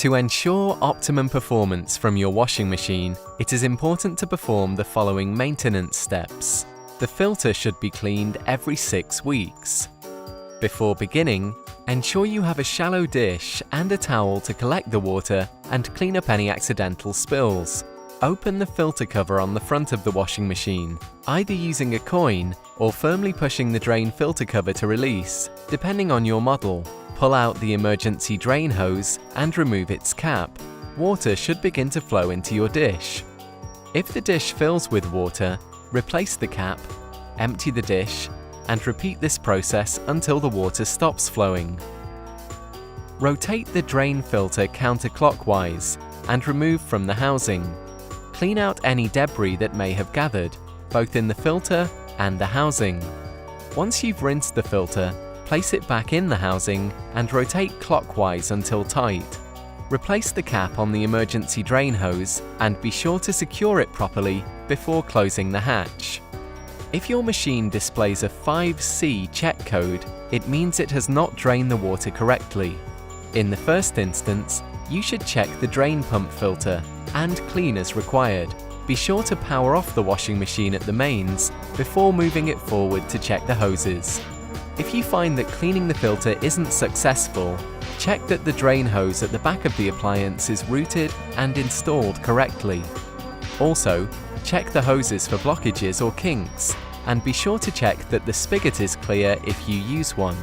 To ensure optimum performance from your washing machine, it is important to perform the following maintenance steps. The filter should be cleaned every 6 weeks. Before beginning, ensure you have a shallow dish and a towel to collect the water and clean up any accidental spills. Open the filter cover on the front of the washing machine, either using a coin or firmly pushing the drain filter cover to release, depending on your model. Pull out the emergency drain hose and remove its cap. Water should begin to flow into your dish. If the dish fills with water, replace the cap, empty the dish, and repeat this process until the water stops flowing. Rotate the drain filter counterclockwise and remove from the housing. Clean out any debris that may have gathered, both in the filter and the housing. Once you've rinsed the filter, place it back in the housing and rotate clockwise until tight. Replace the cap on the emergency drain hose and be sure to secure it properly before closing the hatch. If your machine displays a 5C check code, it means it has not drained the water correctly. In the first instance, you should check the drain pump filter and clean as required. Be sure to power off the washing machine at the mains before moving it forward to check the hoses. If you find that cleaning the filter isn't successful, check that the drain hose at the back of the appliance is routed and installed correctly. Also, check the hoses for blockages or kinks, and be sure to check that the spigot is clear if you use one.